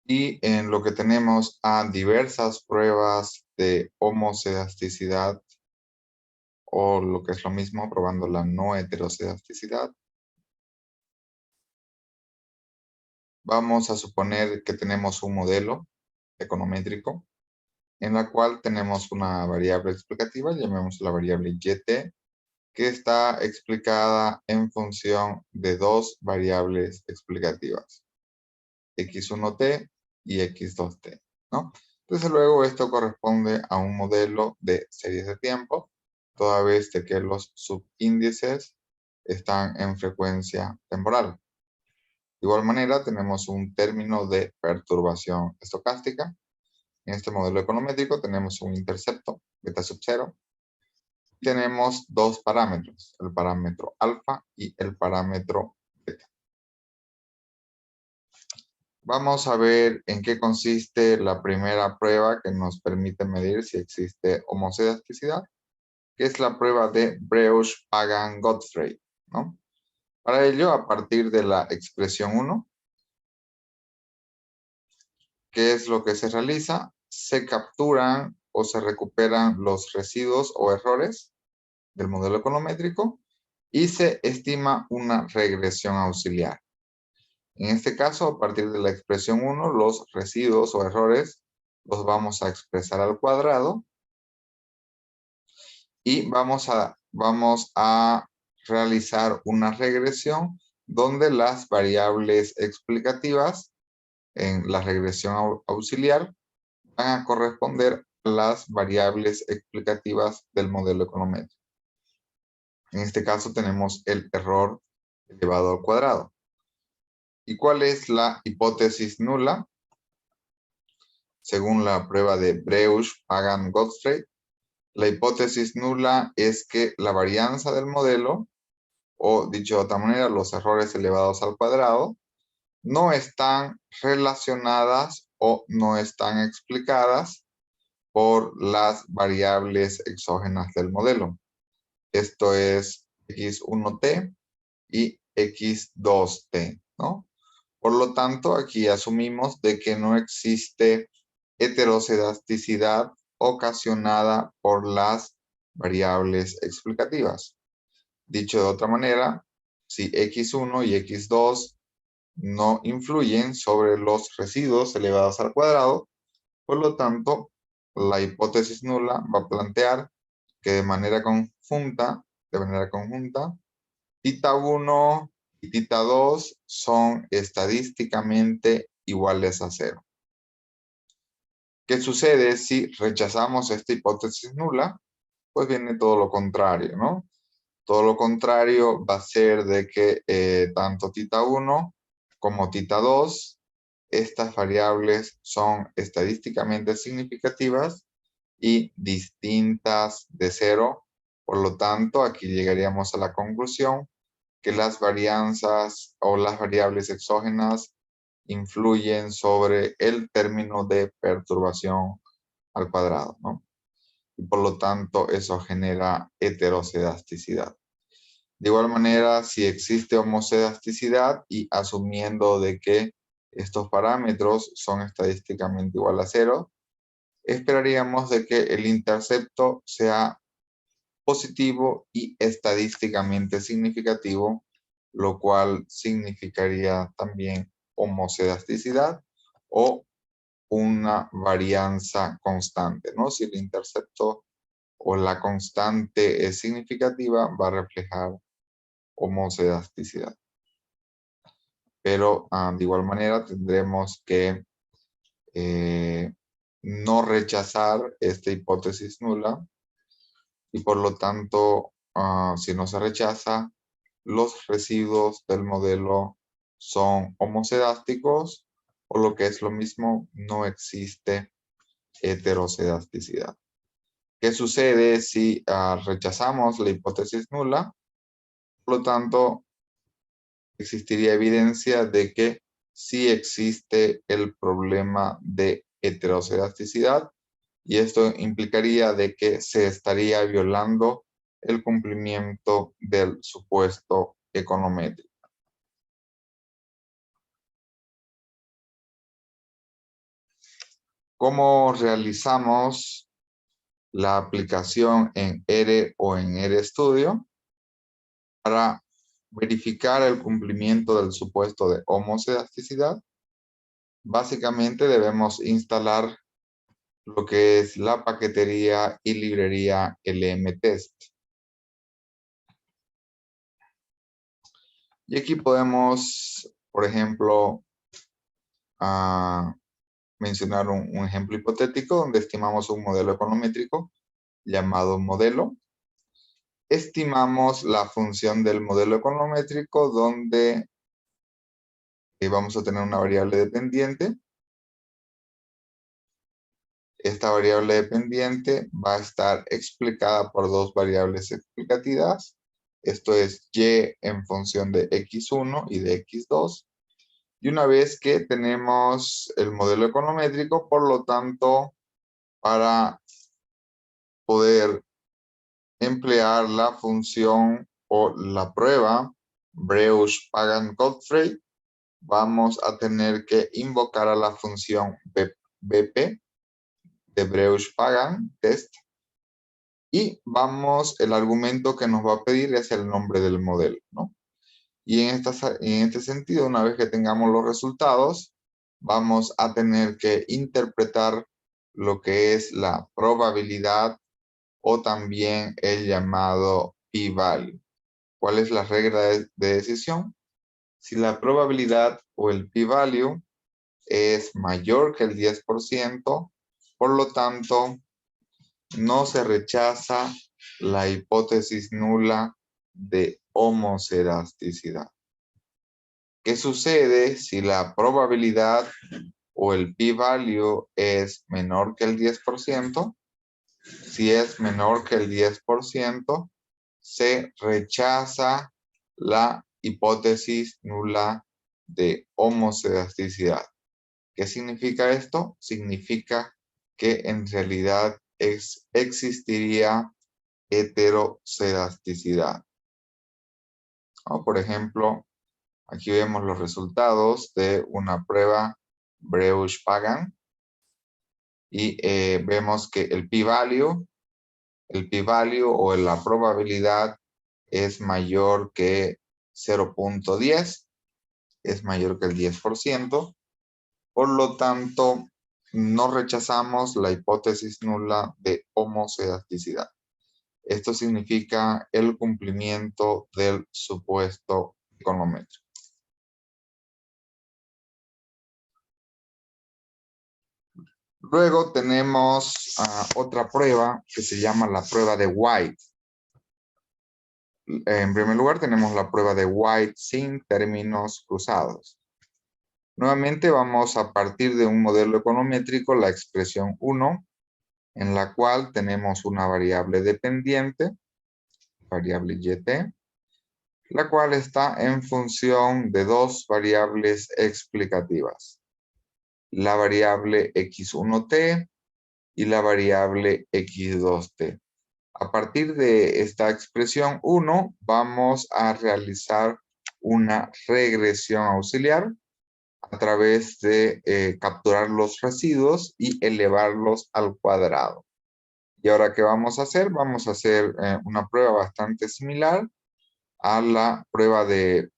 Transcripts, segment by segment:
Y en lo que tenemos a diversas pruebas de homoselasticidad, o lo que es lo mismo, probando la no heteroselasticidad. Vamos a suponer que tenemos un modelo econométrico en la cual tenemos una variable explicativa, llamemos la variable YT, que está explicada en función de dos variables explicativas, x1t y x2t, ¿no? Entonces luego esto corresponde a un modelo de series de tiempo, toda vez de que los subíndices están en frecuencia temporal. De igual manera tenemos un término de perturbación estocástica. En este modelo econométrico tenemos un intercepto, beta sub 0. Tenemos dos parámetros, el parámetro alfa y el parámetro beta. Vamos a ver en qué consiste la primera prueba que nos permite medir si existe homoselasticidad, que es la prueba de Breusch-Pagan-Gottfried, ¿no? Para ello, a partir de la expresión 1, ¿qué es lo que se realiza? Se capturan o se recuperan los residuos o errores del modelo econométrico y se estima una regresión auxiliar. En este caso, a partir de la expresión 1, los residuos o errores los vamos a expresar al cuadrado y vamos a realizar una regresión donde las variables explicativas en la regresión auxiliar van a corresponder a las variables explicativas del modelo econométrico. En este caso tenemos el error elevado al cuadrado. ¿Y cuál es la hipótesis nula? Según la prueba de Breusch-Pagan-Gottfried, la hipótesis nula es que la varianza del modelo, o dicho de otra manera, los errores elevados al cuadrado, no están relacionadas o no están explicadas por las variables exógenas del modelo. Esto es x1t y x2t, ¿no? Por lo tanto, aquí asumimos de que no existe heteroscedasticidad ocasionada por las variables explicativas. Dicho de otra manera, si x1 y x2 no influyen sobre los residuos elevados al cuadrado, por lo tanto, la hipótesis nula va a plantear que de manera conjunta, tita 1 y tita 2 son estadísticamente iguales a 0. ¿Qué sucede si rechazamos esta hipótesis nula? Pues viene todo lo contrario, ¿no? Todo lo contrario va a ser de que tanto tita 1 como tita 2, estas variables son estadísticamente significativas y distintas de 0. Por lo tanto, aquí llegaríamos a la conclusión que las varianzas o las variables exógenas influyen sobre el término de perturbación al cuadrado, ¿no? Y por lo tanto, eso genera heteroscedasticidad. De igual manera, si existe homoscedasticidad y asumiendo de que estos parámetros son estadísticamente igual a 0, esperaríamos de que el intercepto sea positivo y estadísticamente significativo, lo cual significaría también homoscedasticidad o una varianza constante, ¿no? Si el intercepto o la constante es significativa, va a reflejar homoscedasticidad. Pero de igual manera tendremos que no rechazar esta hipótesis nula y por lo tanto, si no se rechaza, los residuos del modelo son homocedásticos o lo que es lo mismo, no existe heterocedasticidad. ¿Qué sucede si rechazamos la hipótesis nula? Por lo tanto, existiría evidencia de que sí existe el problema de heterocedasticidad y esto implicaría de que se estaría violando el cumplimiento del supuesto econométrico. ¿Cómo realizamos la aplicación en R o en RStudio? Para verificar el cumplimiento del supuesto de homoselasticidad, básicamente debemos instalar lo que es la paquetería y librería LMTest. Y aquí podemos, por ejemplo, mencionar un ejemplo hipotético donde estimamos un modelo econométrico llamado modelo. Estimamos la función del modelo econométrico donde vamos a tener una variable dependiente. Esta variable dependiente va a estar explicada por dos variables explicativas. Esto es y en función de x1 y de x2. Y una vez que tenemos el modelo econométrico, por lo tanto, para poder emplear la función o la prueba Breusch-Pagan-Gottfried, vamos a tener que invocar a la función BP de Breusch-Pagan test y el argumento que nos va a pedir es el nombre del modelo, ¿no? Y en este sentido, una vez que tengamos los resultados, vamos a tener que interpretar lo que es la probabilidad o también el llamado p-value. ¿Cuál es la regla de decisión? Si la probabilidad o el p-value es mayor que el 10%, por lo tanto, no se rechaza la hipótesis nula de homoselasticidad. ¿Qué sucede si la probabilidad o el p-value es menor que el 10%? Si es menor que el 10%, se rechaza la hipótesis nula de homoselasticidad. ¿Qué significa esto? Significa que en realidad existiría heteroselasticidad. Por ejemplo, aquí vemos los resultados de una prueba Breusch-Pagan y vemos que el p-value o la probabilidad es mayor que 0.10, es mayor que el 10%. Por lo tanto, no rechazamos la hipótesis nula de homoselasticidad. Esto significa el cumplimiento del supuesto econométrico. Luego tenemos otra prueba que se llama la prueba de White. En primer lugar tenemos la prueba de White sin términos cruzados. Nuevamente vamos a partir de un modelo econométrico, la expresión 1, en la cual tenemos una variable dependiente, variable yt, la cual está en función de dos variables explicativas, la variable x1t y la variable x2t. A partir de esta expresión 1, vamos a realizar una regresión auxiliar a través de capturar los residuos y elevarlos al cuadrado. Y ahora, ¿qué vamos a hacer? Vamos a hacer una prueba bastante similar a la prueba de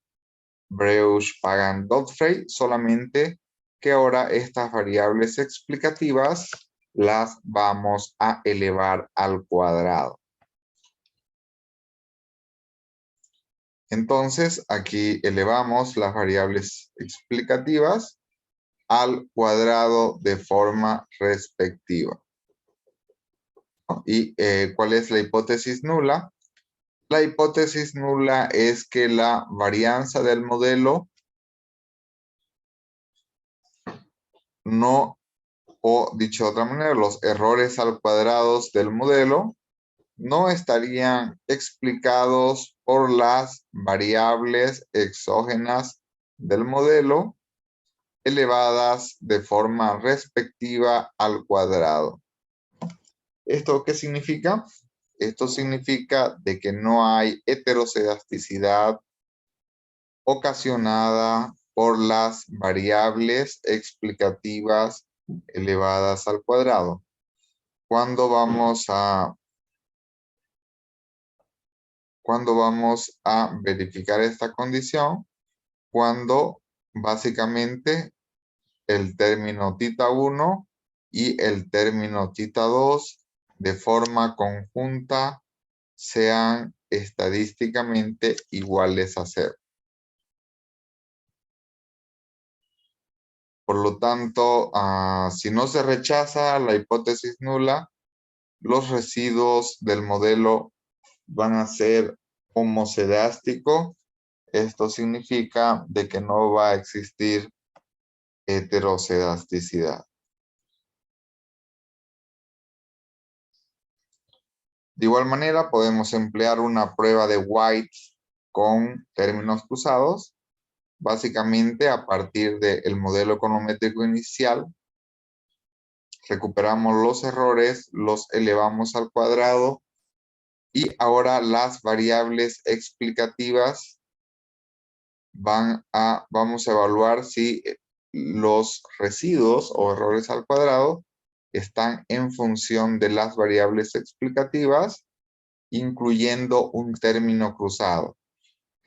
Breusch-Pagan-Gottfried, solamente que ahora estas variables explicativas las vamos a elevar al cuadrado. Entonces, aquí elevamos las variables explicativas al cuadrado de forma respectiva. ¿Y cuál es la hipótesis nula? La hipótesis nula es que la varianza del modelo no, o dicho de otra manera, los errores al cuadrado del modelo no estarían explicados por las variables exógenas del modelo elevadas de forma respectiva al cuadrado. ¿Esto qué significa? Esto significa de que no hay heteroselasticidad ocasionada por las variables explicativas elevadas al cuadrado. ¿Cuándo vamos a verificar esta condición? Cuando básicamente el término θ 1 y el término θ 2 de forma conjunta sean estadísticamente iguales a 0. Por lo tanto, si no se rechaza la hipótesis nula, los residuos del modelo van a ser homocedástico. Esto significa de que no va a existir heterocedasticidad. De igual manera, podemos emplear una prueba de White con términos cruzados. Básicamente, a partir del modelo econométrico inicial, recuperamos los errores, los elevamos al cuadrado y ahora las variables explicativas vamos a evaluar si los residuos o errores al cuadrado están en función de las variables explicativas, incluyendo un término cruzado.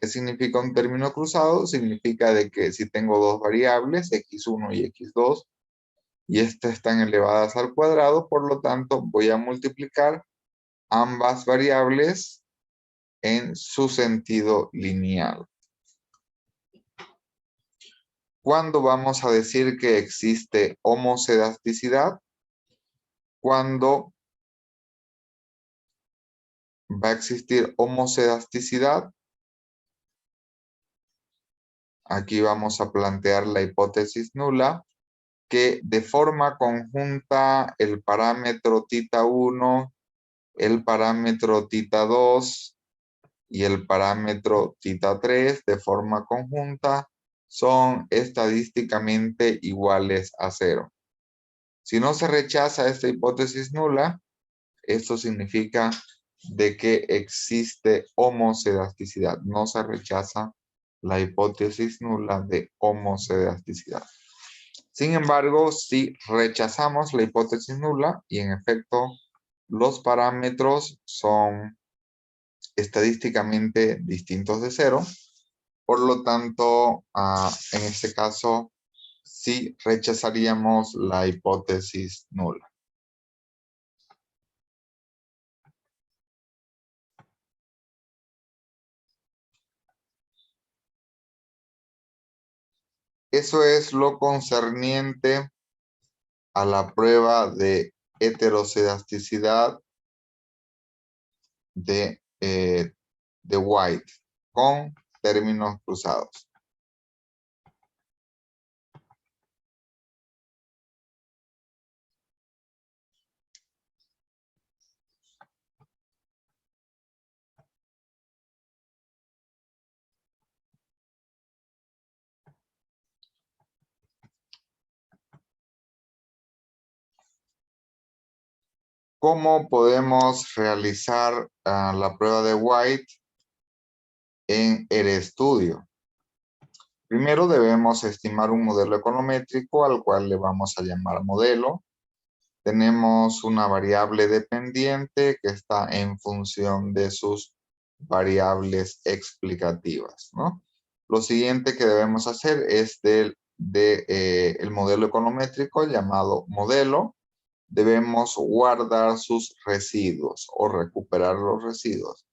¿Qué significa un término cruzado? Significa de que si tengo dos variables, x1 y x2, y estas están elevadas al cuadrado, por lo tanto voy a multiplicar ambas variables en su sentido lineal. ¿Cuándo vamos a decir que existe homocedasticidad? Cuando va a existir homocedasticidad, aquí vamos a plantear la hipótesis nula, que de forma conjunta el parámetro θ 1, el parámetro θ 2 y el parámetro θ 3 de forma conjunta son estadísticamente iguales a 0. Si no se rechaza esta hipótesis nula, esto significa de que existe homocedasticidad. No se rechaza la hipótesis nula de homocedasticidad. Sin embargo, si rechazamos la hipótesis nula y en efecto los parámetros son estadísticamente distintos de 0, por lo tanto, en este caso, sí rechazaríamos la hipótesis nula. Eso es lo concerniente a la prueba de heterocedasticidad de White con términos cruzados. ¿Cómo podemos realizar la prueba de White en RStudio? Primero debemos estimar un modelo econométrico al cual le vamos a llamar modelo. Tenemos una variable dependiente que está en función de sus variables explicativas, ¿no? Lo siguiente que debemos hacer es el modelo econométrico llamado modelo. Debemos guardar sus residuos o recuperar los residuos.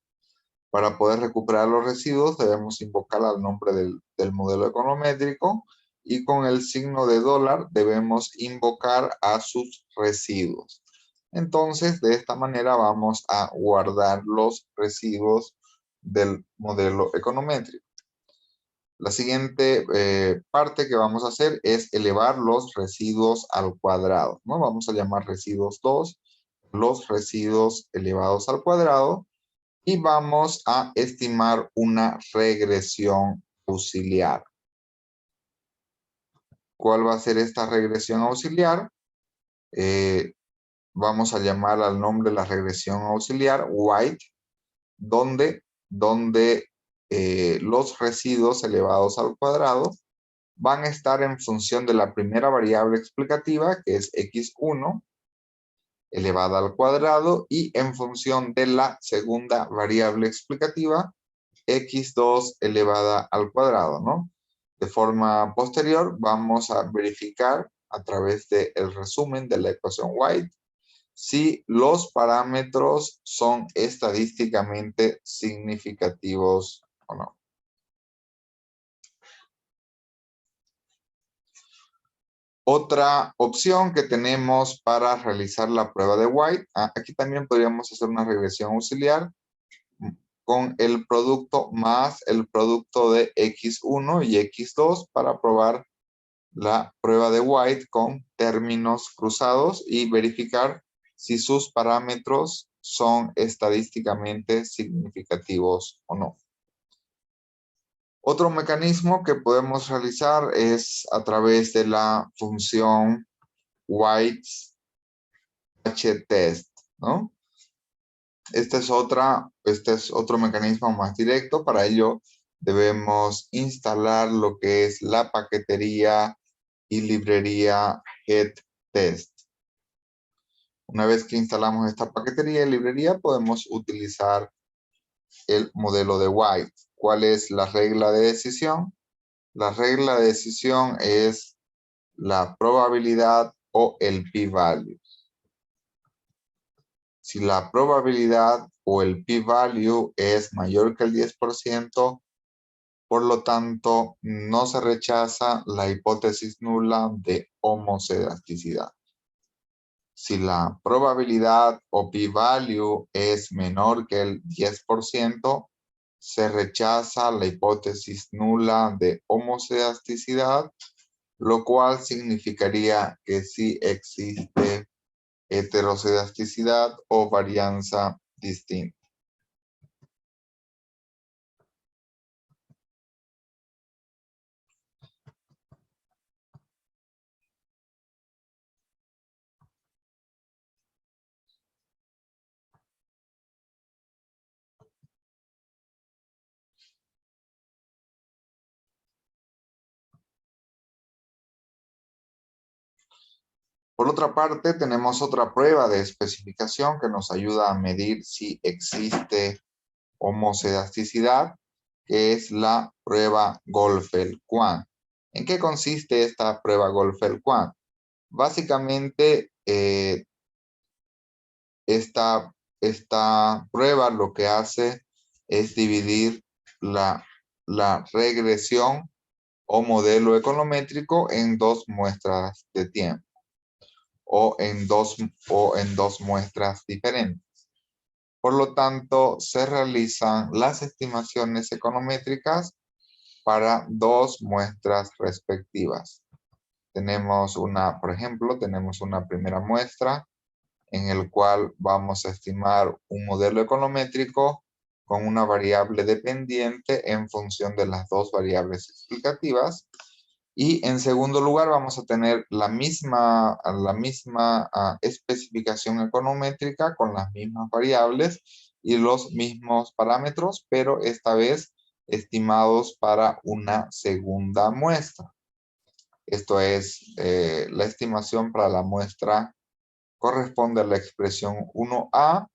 Para poder recuperar los residuos debemos invocar al nombre del modelo econométrico y con el signo de dólar debemos invocar a sus residuos. Entonces, de esta manera vamos a guardar los residuos del modelo econométrico. La siguiente parte que vamos a hacer es elevar los residuos al cuadrado, ¿no? Vamos a llamar residuos 2, los residuos elevados al cuadrado, y vamos a estimar una regresión auxiliar. ¿Cuál va a ser esta regresión auxiliar? Vamos a llamar al nombre de la regresión auxiliar White, donde los residuos elevados al cuadrado van a estar en función de la primera variable explicativa, que es x1 elevada al cuadrado, y en función de la segunda variable explicativa, x2 elevada al cuadrado, ¿no? De forma posterior, vamos a verificar a través del resumen de la ecuación White si los parámetros son estadísticamente significativos o no. Otra opción que tenemos para realizar la prueba de White, aquí también podríamos hacer una regresión auxiliar con el producto más el producto de x1 y x2 para probar la prueba de White con términos cruzados y verificar si sus parámetros son estadísticamente significativos o no. Otro mecanismo que podemos realizar es a través de la función White's H-test, ¿no? Este es otro mecanismo más directo. Para ello debemos instalar lo que es la paquetería y librería GetTest. Una vez que instalamos esta paquetería y librería, podemos utilizar el modelo de White. ¿Cuál es la regla de decisión? La regla de decisión es la probabilidad o el p-value. Si la probabilidad o el p-value es mayor que el 10%, por lo tanto, no se rechaza la hipótesis nula de homoscedasticidad. Si la probabilidad o p-value es menor que el 10%, se rechaza la hipótesis nula de homoscedasticidad, lo cual significaría que sí existe heterocedasticidad o varianza distinta. Por otra parte, tenemos otra prueba de especificación que nos ayuda a medir si existe homocedasticidad, que es la prueba Goldfeld-Quandt. ¿En qué consiste esta prueba Goldfeld-Quandt? Básicamente, esta prueba lo que hace es dividir la regresión o modelo econométrico en dos muestras de tiempo o en dos muestras diferentes. Por lo tanto, se realizan las estimaciones econométricas para dos muestras respectivas. Por ejemplo, tenemos una primera muestra en el cual vamos a estimar un modelo econométrico con una variable dependiente en función de las dos variables explicativas. Y en segundo lugar vamos a tener la misma especificación econométrica con las mismas variables y los mismos parámetros, pero esta vez estimados para una segunda muestra. Esto es, la estimación para la muestra corresponde a la expresión 1A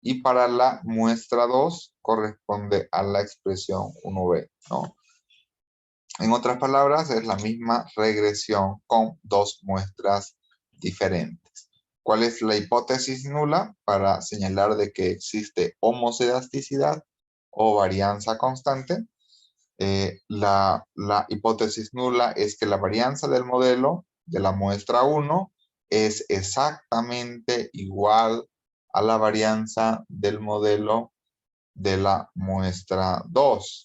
y para la muestra 2 corresponde a la expresión 1B, ¿no? En otras palabras, es la misma regresión con dos muestras diferentes. ¿Cuál es la hipótesis nula? Para señalar de que existe homocedasticidad o varianza constante. La hipótesis nula es que la varianza del modelo de la muestra 1 es exactamente igual a la varianza del modelo de la muestra 2.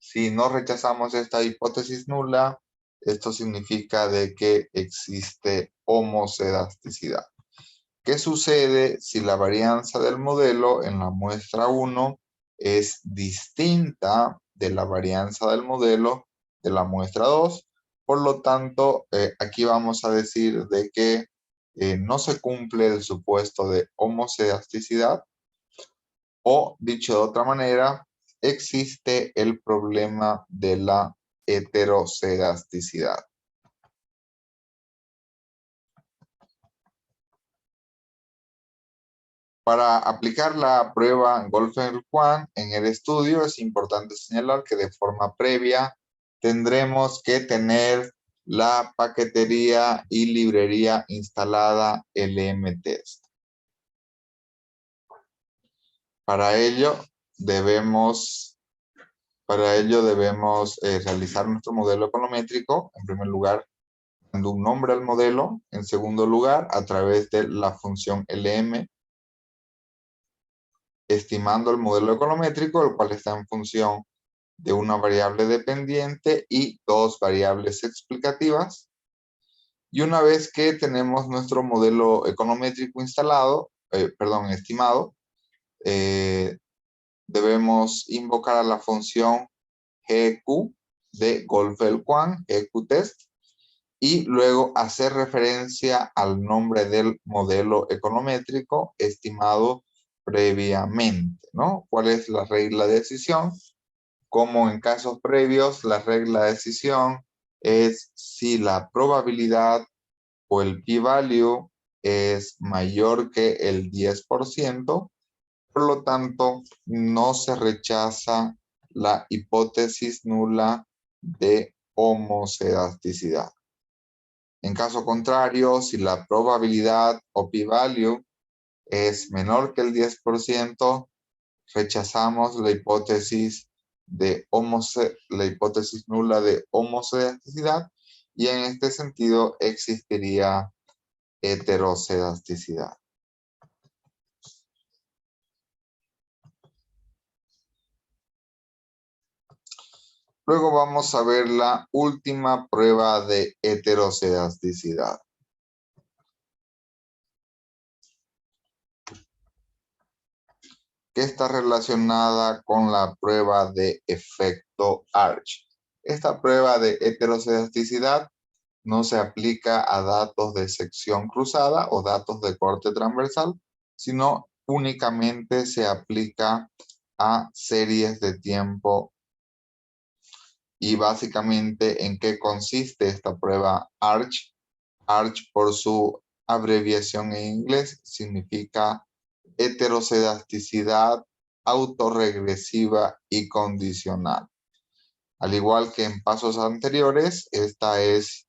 Si no rechazamos esta hipótesis nula, esto significa de que existe homocedasticidad. ¿Qué sucede si la varianza del modelo en la muestra 1 es distinta de la varianza del modelo de la muestra 2? Por lo tanto, aquí vamos a decir de que no se cumple el supuesto de homocedasticidad, o dicho de otra manera, existe el problema de la heterosedasticidad. Para aplicar la prueba Goldfeld-Quandt en el estudio es importante señalar que de forma previa tendremos que tener la paquetería y librería instalada LM-Test. Para ello debemos realizar nuestro modelo econométrico, en primer lugar, dando un nombre al modelo, en segundo lugar, a través de la función LM, estimando el modelo econométrico, el cual está en función de una variable dependiente y dos variables explicativas. Y una vez que tenemos nuestro modelo econométrico estimado, debemos invocar a la función GQ de Goldfeld-Quandt, GQ-test, y luego hacer referencia al nombre del modelo econométrico estimado previamente, ¿no? ¿Cuál es la regla de decisión? Como en casos previos, la regla de decisión es si la probabilidad o el p-value es mayor que el 10%, por lo tanto, no se rechaza la hipótesis nula de homocedasticidad. En caso contrario, si la probabilidad o p-value es menor que el 10%, rechazamos la hipótesis nula de homocedasticidad y en este sentido existiría heterocedasticidad. Luego vamos a ver la última prueba de heterocedasticidad. Que está relacionada con la prueba de efecto Arch. Esta prueba de heterocedasticidad no se aplica a datos de sección cruzada o datos de corte transversal, sino únicamente se aplica a series de tiempo. Y básicamente, ¿en qué consiste esta prueba Arch? Arch, por su abreviación en inglés, significa heterocedasticidad autorregresiva y condicional. Al igual que en pasos anteriores, esta es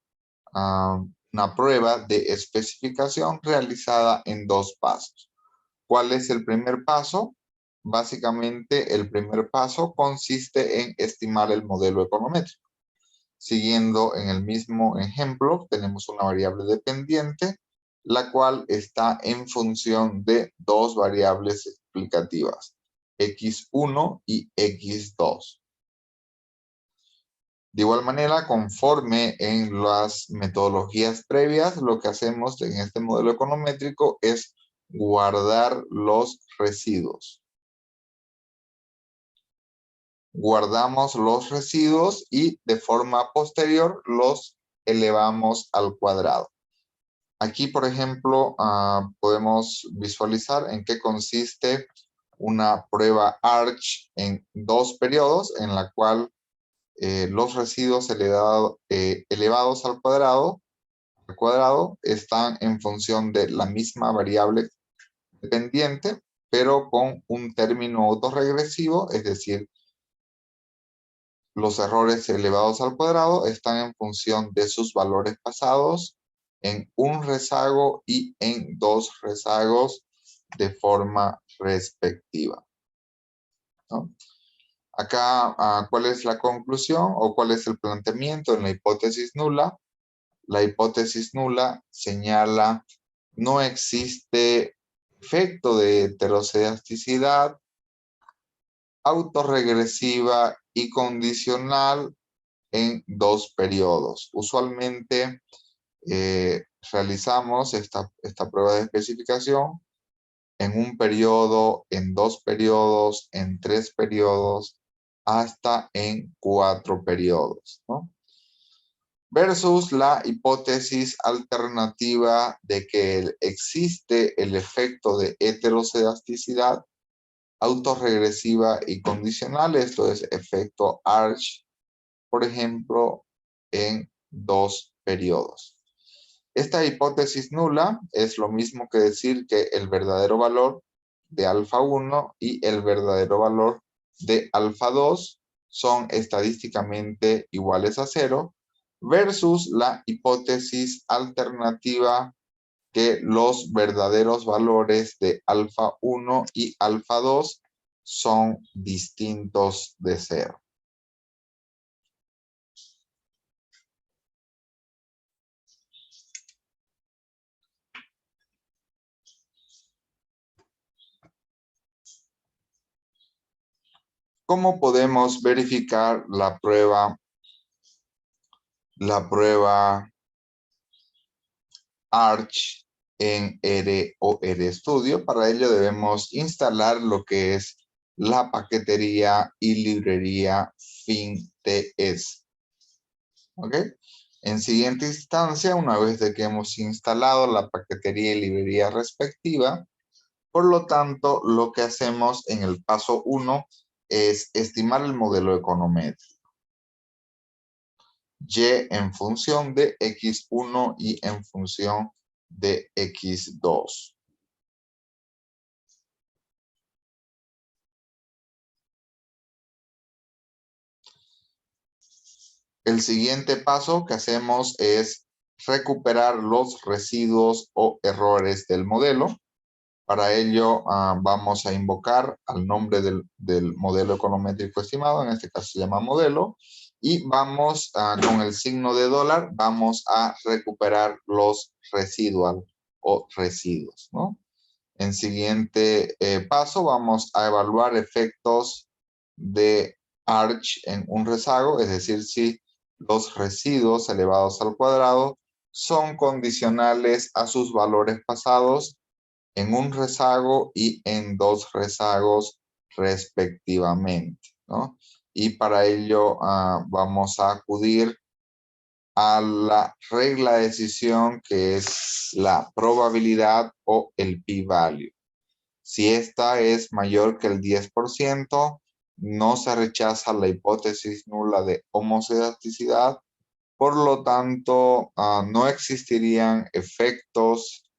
una prueba de especificación realizada en dos pasos. ¿Cuál es el primer paso? Básicamente, el primer paso consiste en estimar el modelo econométrico. Siguiendo en el mismo ejemplo, tenemos una variable dependiente, la cual está en función de dos variables explicativas, x1 y x2. De igual manera, conforme en las metodologías previas, lo que hacemos en este modelo econométrico es guardar los residuos. Guardamos los residuos y de forma posterior los elevamos al cuadrado. Aquí, por ejemplo, podemos visualizar en qué consiste una prueba Arch en dos periodos, en la cual los residuos elevados al cuadrado están en función de la misma variable dependiente, pero con un término autorregresivo, es decir, los errores elevados al cuadrado están en función de sus valores pasados en un rezago y en dos rezagos de forma respectiva, ¿no? Acá, ¿cuál es la conclusión o cuál es el planteamiento en la hipótesis nula? La hipótesis nula señala no existe efecto de heterocedasticidad autorregresiva y condicional en dos periodos. Usualmente realizamos esta prueba de especificación en un periodo, en dos periodos, en tres periodos, hasta en 4 periodos, ¿no? Versus la hipótesis alternativa de que existe el efecto de heterocedasticidad autorregresiva y condicional, esto es efecto Arch, por ejemplo, en 2 periodos. Esta hipótesis nula es lo mismo que decir que el verdadero valor de alfa 1 y el verdadero valor de alfa 2 son estadísticamente iguales a 0 versus la hipótesis alternativa que los verdaderos valores de alfa 1 y alfa 2 son distintos de 0. ¿Cómo podemos verificar la prueba Arch en R o RStudio? Para ello debemos instalar lo que es la paquetería y librería FinTS. ¿Ok? En siguiente instancia, una vez de que hemos instalado la paquetería y librería respectiva, por lo tanto, lo que hacemos en el paso 1 es estimar el modelo econométrico. Y en función de X1 y en función de X2. El siguiente paso que hacemos es recuperar los residuos o errores del modelo. Para ello vamos a invocar al nombre del modelo econométrico estimado, en este caso se llama modelo, y vamos con el signo de dólar, vamos a recuperar los residual o residuos, ¿no? En siguiente paso vamos a evaluar efectos de Arch en un rezago, es decir, si los residuos elevados al cuadrado son condicionales a sus valores pasados en un rezago y en 2 rezagos respectivamente, ¿no? Y para ello vamos a acudir a la regla de decisión que es la probabilidad o el p-value. Si esta es mayor que el 10%, no se rechaza la hipótesis nula de homoscedaticidad, por lo tanto no existirían efectos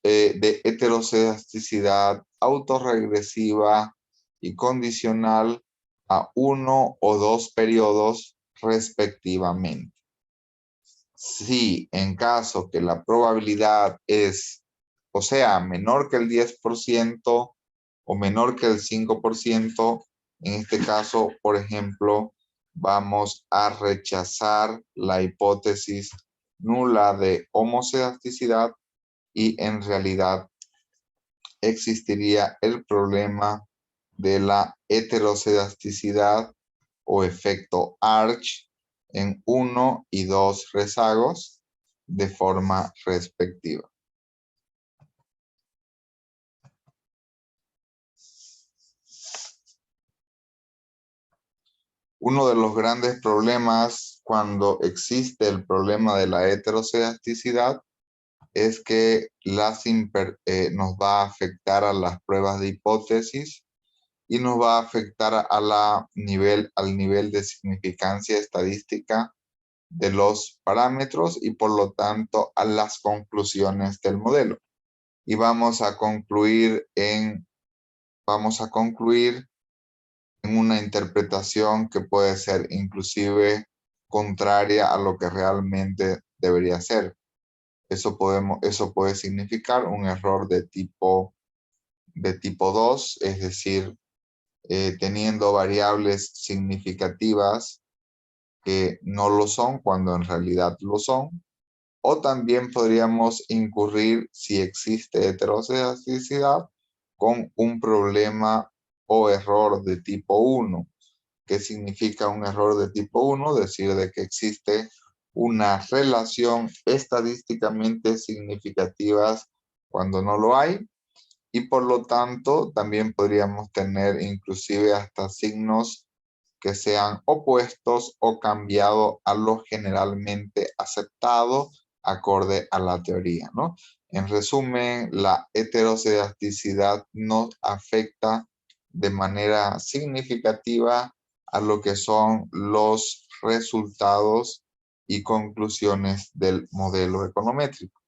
de heteroscedaticidad autorregresiva y condicional a 1 o 2 periodos respectivamente. Si en caso que la probabilidad es, o sea, menor que el 10% o menor que el 5%, en este caso, por ejemplo, vamos a rechazar la hipótesis nula de homoscedaticidad y en realidad existiría el problema de la heteroscedasticidad o efecto Arch en 1 y 2 rezagos de forma respectiva. Uno de los grandes problemas cuando existe el problema de la heteroscedasticidad es que nos va a afectar a las pruebas de hipótesis y nos va a afectar al nivel de significancia estadística de los parámetros y por lo tanto a las conclusiones del modelo. Y vamos a concluir en una interpretación que puede ser inclusive contraria a lo que realmente debería ser. Eso puede significar un error de tipo 2, es decir, teniendo variables significativas que no lo son cuando en realidad lo son. O también podríamos incurrir, si existe heteroscedaticidad, con un problema o error de tipo 1. ¿Qué significa un error de tipo 1? Decir de que existe una relación estadísticamente significativa cuando no lo hay. Y por lo tanto, también podríamos tener inclusive hasta signos que sean opuestos o cambiado a lo generalmente aceptado acorde a la teoría, ¿no? En resumen, la heteroscedasticidad nos afecta de manera significativa a lo que son los resultados y conclusiones del modelo econométrico.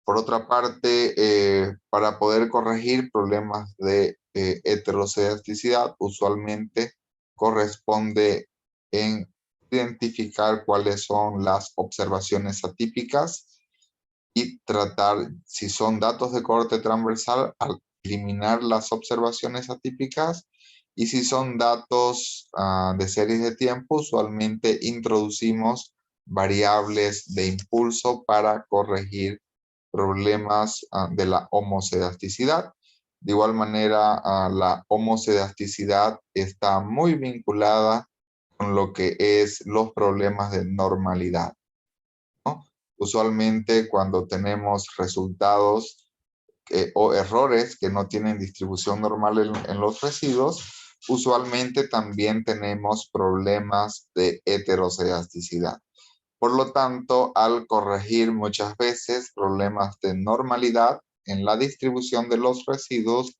Por otra parte, para poder corregir problemas de heteroscedasticidad, usualmente corresponde en identificar cuáles son las observaciones atípicas y tratar, si son datos de corte transversal, al eliminar las observaciones atípicas, y si son datos de series de tiempo, usualmente introducimos variables de impulso para corregir problemas de la homocedasticidad. De igual manera, la homocedasticidad está muy vinculada con lo que es los problemas de normalidad, ¿no? Usualmente cuando tenemos resultados o errores que no tienen distribución normal en los residuos, usualmente también tenemos problemas de heteroscedasticidad. Por lo tanto, al corregir muchas veces problemas de normalidad en la distribución de los residuos,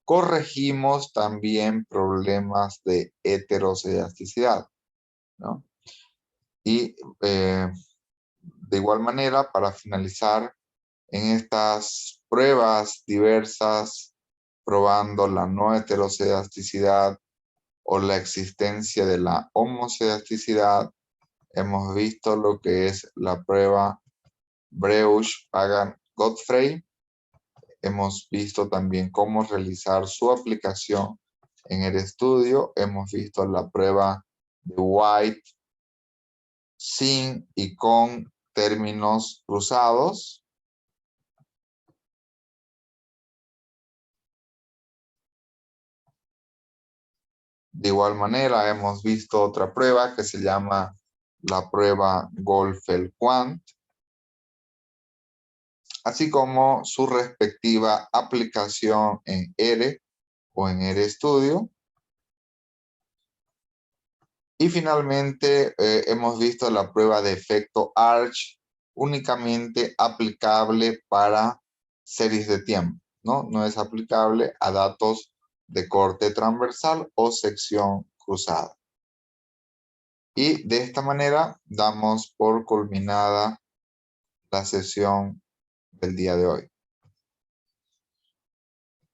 corregimos también problemas de heteroscedasticidad, ¿no? Y de igual manera, para finalizar, en estas pruebas diversas, probando la no heteroscedasticidad o la existencia de la homocedasticidad, hemos visto lo que es la prueba Breusch-Pagan-Godfrey. Hemos visto también cómo realizar su aplicación en el estudio. Hemos visto la prueba de White sin y con términos cruzados. De igual manera, hemos visto otra prueba que se llama la prueba Goldfeld-Quandt, así como su respectiva aplicación en R o en RStudio. Y finalmente hemos visto la prueba de efecto Arch, únicamente aplicable para series de tiempo, ¿no? No es aplicable a datos de corte transversal o sección cruzada. Y de esta manera damos por culminada la sesión del día de hoy.